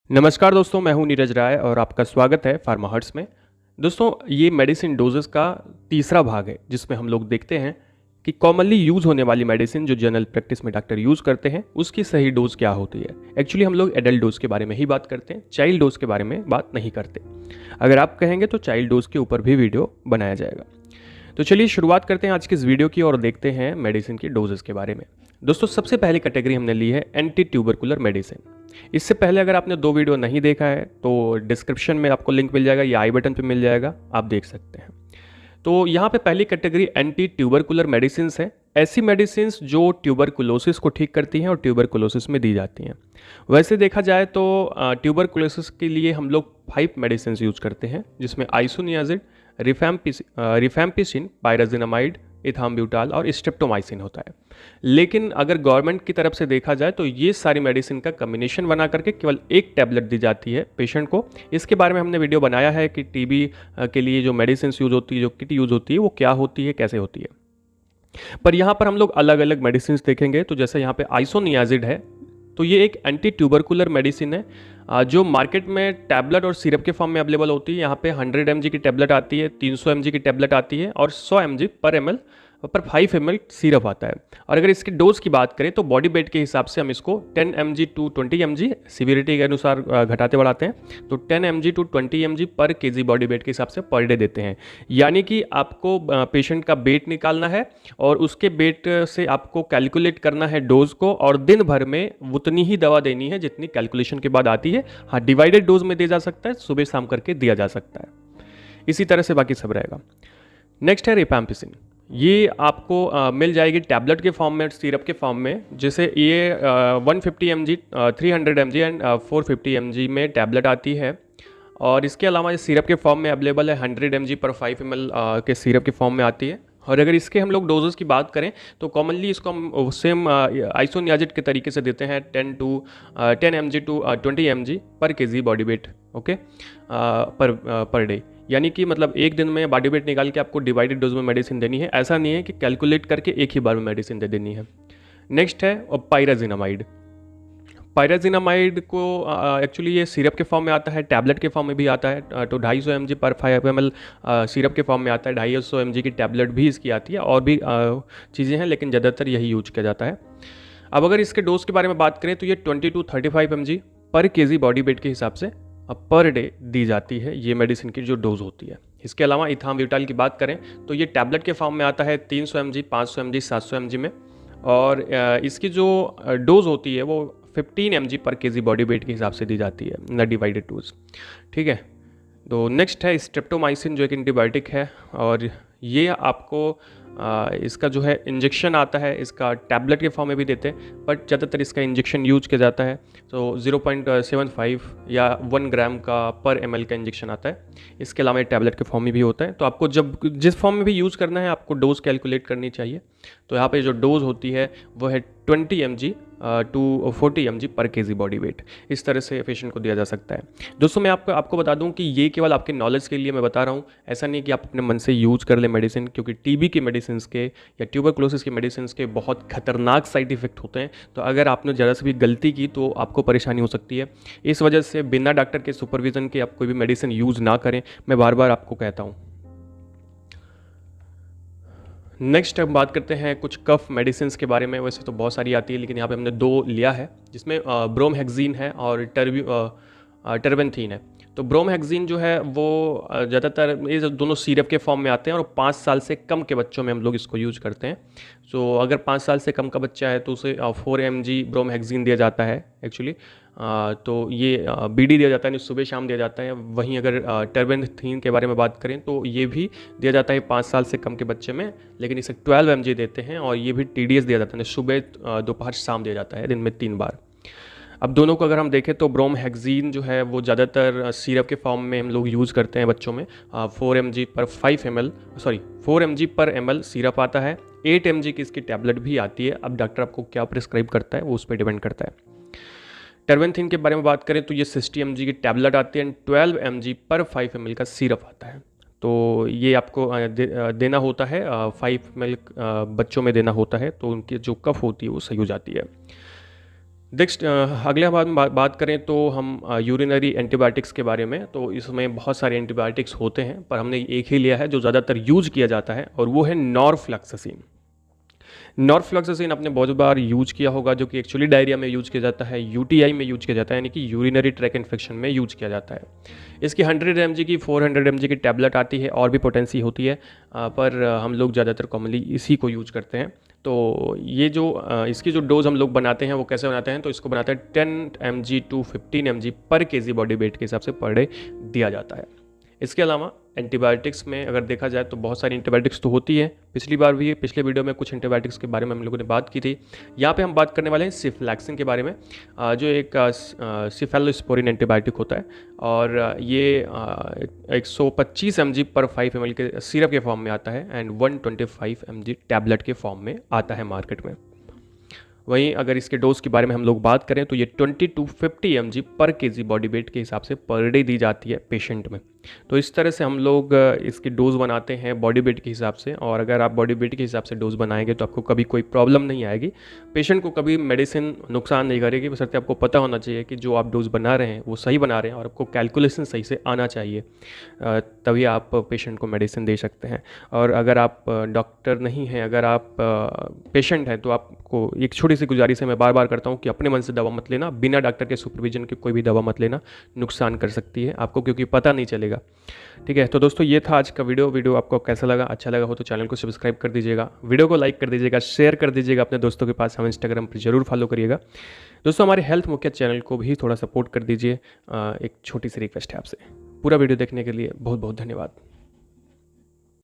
नमस्कार दोस्तों, मैं हूं नीरज राय और आपका स्वागत है फार्मा हर्ट्स में। दोस्तों, ये मेडिसिन डोजेस का तीसरा भाग है जिसमें हम लोग देखते हैं कि कॉमनली यूज़ होने वाली मेडिसिन जो जनरल प्रैक्टिस में डॉक्टर यूज़ करते हैं उसकी सही डोज क्या होती है। एक्चुअली हम लोग एडल्ट डोज के बारे में ही बात करते हैं, चाइल्ड डोज के बारे में बात नहीं करते। अगर आप कहेंगे तो चाइल्ड डोज के ऊपर भी वीडियो बनाया जाएगा। तो चलिए शुरुआत करते हैं आज की इस वीडियो की और देखते हैं मेडिसिन की डोजेस के बारे में। दोस्तों, सबसे पहली कैटेगरी हमने ली है एंटी ट्यूबरकुलर मेडिसिन। इससे पहले अगर आपने दो वीडियो नहीं देखा है तो डिस्क्रिप्शन में आपको लिंक मिल जाएगा या आई बटन पे मिल जाएगा, आप देख सकते हैं। तो यहाँ पे पहली कैटेगरी एंटी ट्यूबरकुलर मेडिसिन है। ऐसी मेडिसिन जो ट्यूबरकुलोसिस को ठीक करती हैं और ट्यूबरकुलोसिस में दी जाती हैं। वैसे देखा जाए तो ट्यूबरकुलोसिस के लिए हम लोग 5 मेडिसिन यूज करते हैं, जिसमें आइसोनियाजिड, रिफैम्पिसिन, पायराजिनामाइड, इथाम्ब्यूटाल और स्ट्रेप्टोमाइसिन होता है। लेकिन अगर गवर्नमेंट की तरफ से देखा जाए तो ये सारी मेडिसिन का कम्बिनेशन बना करके केवल एक टैबलेट दी जाती है पेशेंट को। इसके बारे में हमने वीडियो बनाया है कि टीबी के लिए जो मेडिसिन यूज होती है, जो किट यूज होती है, वो क्या होती है, कैसे होती है। पर यहाँ पर हम लोग अलग अलग मेडिसिन देखेंगे। तो जैसे यहाँ पे आइसोनियाजिड है, तो ये एक एंटी ट्यूबरकुलर मेडिसिन है जो मार्केट में टैबलेट और सिरप के फॉर्म में अवेलेबल होती है। यहाँ पे 100 mg की टैबलेट आती है, 300 mg की टैबलेट आती है और 100 mg पर ml पर 5 ml सिरप आता है। और अगर इसके डोज की बात करें तो बॉडी वेट के हिसाब से हम इसको 10 mg टू 20 mg सीवियरिटी के अनुसार घटाते बढ़ाते हैं। तो 10 mg टू 20 mg पर केजी बॉडी वेट के हिसाब से पर डे देते हैं। यानी कि आपको पेशेंट का वेट निकालना है और उसके वेट से आपको कैलकुलेट करना है डोज को, और दिन भर में उतनी ही दवा देनी है जितनी कैलकुलेशन के बाद आती है। हाँ, डिवाइडेड डोज में दिया जा सकता है, सुबह शाम करके दिया जा सकता है। इसी तरह से बाकी सब रहेगा। नेक्स्ट है रिफैम्पिसिन। ये आपको मिल जाएगी टैबलेट के फॉर्म में, सिरप के फॉर्म में। जैसे ये 150 mg, 300 mg एंड 450 mg में टैबलेट आती है। और इसके अलावा ये सिरप के फॉर्म में अवेलेबल है, 100 mg पर 5 ml के सिरप के फॉर्म में आती है। और अगर इसके हम लोग डोजेस की बात करें तो कॉमनली इसको हम सेम आइसोनियाजिड के तरीके से देते हैं, 10 mg टू 20 mg पर KG body weight, okay, per day. यानी कि मतलब एक दिन में बॉडी वेट निकाल के आपको डिवाइडेड डोज में मेडिसिन देनी है। ऐसा नहीं है कि कैलकुलेट करके एक ही बार में मेडिसिन दे देनी है। नेक्स्ट है पायराजिनामाइड। पायराजिनामाइड को एक्चुअली ये सिरप के फॉर्म में आता है, टैबलेट के फॉर्म में भी आता है। तो 250 mg पर 5 ml सिरप के फॉर्म में आता है। 250 mg की टैबलेट भी इसकी आती है और भी चीज़ें हैं, लेकिन ज़्यादातर यही यूज किया जाता है। अब अगर इसके डोज के बारे में बात करें तो ये 20 टू 35 mg पर केजी बॉडी वेट के हिसाब से पर डे दी जाती है, ये मेडिसिन की जो डोज होती है। इसके अलावा इथाम्ब्यूटाल की बात करें तो ये टैबलेट के फॉर्म में आता है 300 mg, 500 mg, 700 mg में। और इसकी जो डोज होती है वो 15 mg पर केजी बॉडी वेट के हिसाब से दी जाती है, न डिवाइडेड डोज। ठीक है। तो नेक्स्ट है स्ट्रेप्टोमाइसिन, जो एक एंटीबायोटिक है। और ये आपको इसका जो है इंजेक्शन आता है, इसका टैबलेट के फॉर्म में भी देते हैं, बट ज़्यादातर इसका इंजेक्शन यूज किया जाता है। तो 0.75 या 1 ग्राम का पर ml का इंजेक्शन आता है। इसके अलावा टैबलेट के फॉर्म में भी होता है। तो आपको जब जिस फॉर्म में भी यूज़ करना है आपको डोज कैलकुलेट करनी चाहिए। तो यहाँ पे जो डोज होती है वो है 20 mg टू 40 mg पर केजी बॉडी वेट। इस तरह से पेशेंट को दिया जा सकता है। दोस्तों, मैं आपको बता दूं कि ये केवल आपके नॉलेज के लिए मैं बता रहा हूँ। ऐसा नहीं कि आप अपने मन से यूज कर ले मेडिसिन, क्योंकि टीबी की मेडिसिन के या ट्यूबरकुलोसिस की मेडिसिन के बहुत खतरनाक साइड इफेक्ट होते हैं। तो अगर आपने ज़रा से भी गलती की तो आपको परेशानी हो सकती है। इस वजह से बिना डॉक्टर के सुपरविजन के आप कोई भी मेडिसिन यूज़ ना करें, मैं बार बार आपको कहता हूँ। नेक्स्ट हम बात करते हैं कुछ कफ मेडिसिन के बारे में। वैसे तो बहुत सारी आती है, लेकिन यहाँ पे हमने 2 लिया है, जिसमें ब्रोमहेक्सिन है और टर्बेंथीन है। तो ब्रोमहेक्सिन जो है वो ज़्यादातर ये दोनों सिरप के फॉर्म में आते हैं और 5 साल से कम के बच्चों में हम लोग इसको यूज करते हैं। सो अगर 5 साल से कम का बच्चा है तो उसे 4 mg ब्रोमहेक्सिन दिया जाता है एक्चुअली। तो ये बीडी दिया जाता है, सुबह शाम दिया जाता है। वहीं अगर टर्बेंथीन के बारे में बात करें तो ये भी दिया जाता है 5 साल से कम के बच्चे में, लेकिन इसे 12 mg देते हैं। और ये भी TDS दिया जाता है, सुबह दोपहर शाम दिया जाता है, दिन में 3 बार। अब दोनों को अगर हम देखें तो ब्रोमहेक्सिन जो है वो ज़्यादातर सिरप के फॉर्म में हम लोग यूज़ करते हैं बच्चों में। 4 mg पर 5 ml, सॉरी 4 mg पर ml सिरप आता है। 8 mg की इसकी टैबलेट भी आती है। अब डॉक्टर आपको क्या प्रिस्क्राइब करता है वो उस पर डिपेंड करता है। टर्बेंथीन के बारे में बात करें तो ये 60 mg की टैबलेट आती है एंड 12 mg पर 5 ml का सिरप आता है। तो ये आपको देना होता है, 5 ml बच्चों में देना होता है, तो उनकी जो कफ होती है वो सही हो जाती है। नेक्स्ट अगले बात करें तो हम यूरिनरी एंटीबायोटिक्स के बारे में। तो इसमें बहुत सारे एंटीबायोटिक्स होते हैं, पर हमने एक ही लिया है जो ज़्यादातर यूज किया जाता है, और वो है नॉरफ्लैक्सासिन। नॉरफ्लैक्सासिन आपने बहुत बार यूज किया होगा, जो कि एक्चुअली डायरिया में यूज किया जाता है, यूटीआई में यूज किया जाता है, यानी कि यूरिनरी ट्रैक इन्फेक्शन में यूज किया जाता है। इसकी 100 mg की 400 mg की टैबलेट आती है, और भी पोटेंसी होती है, पर हम लोग ज़्यादातर कॉमनली इसी को यूज करते हैं। तो ये जो इसकी जो डोज हम लोग बनाते हैं वो कैसे बनाते हैं, तो इसको बनाते हैं 10 mg टू 15 mg पर केजी बॉडी वेट के हिसाब से पर डे दिया जाता है। इसके अलावा एंटीबायोटिक्स में अगर देखा जाए तो बहुत सारी एंटीबायोटिक्स तो होती है। पिछले वीडियो में कुछ एंटीबायोटिक्स के बारे में हम लोगों ने बात की थी। यहाँ पे हम बात करने वाले हैं सिफ्लैक्सिन के बारे में, जो एक सिफेलोस्पोरिन एंटीबायोटिक होता है, और ये 125 mg पर 5 ml के सिरप के फॉर्म में आता है, एंड 125 mg टैबलेट के फॉर्म में आता है मार्केट में। वहीं अगर इसके डोज के बारे में हम लोग बात करें तो ये 20 टू 50 mg पर केजी बॉडी वेट के हिसाब से पर डे दी जाती है पेशेंट में। तो इस तरह से हम लोग इसकी डोज बनाते हैं बॉडी वेट के हिसाब से, और अगर आप बॉडी वेट के हिसाब से डोज बनाएंगे तो आपको कभी कोई प्रॉब्लम नहीं आएगी, पेशेंट को कभी मेडिसिन नुकसान नहीं करेगी। बशर्ते आपको पता होना चाहिए कि जो आप डोज बना रहे हैं वो सही बना रहे हैं, और आपको कैलकुलेशन सही से आना चाहिए, तभी आप पेशेंट को मेडिसिन दे सकते हैं। और अगर आप डॉक्टर नहीं हैं, अगर आप पेशेंट हैं, तो आपको एक छोटी सी गुजारिश है, मैं बार बार करता हूँ कि अपने मन से दवा मत लेना, बिना डॉक्टर के सुपरविजन के कोई भी दवा मत लेना, नुकसान कर सकती है आपको, क्योंकि पता नहीं चलेगा। ठीक है, तो दोस्तों ये था आज का वीडियो आपको कैसा लगा? अच्छा लगा हो तो चैनल को सब्सक्राइब कर दीजिएगा, वीडियो को लाइक कर दीजिएगा, शेयर कर दीजिएगा अपने दोस्तों के पास, हम इंस्टाग्राम पर जरूर फॉलो करिएगा। दोस्तों हमारे हेल्थ मुख्य चैनल को भी थोड़ा सपोर्ट कर दीजिए, एक छोटी सी रिक्वेस्ट है आपसे। पूरा वीडियो देखने के लिए बहुत बहुत धन्यवाद।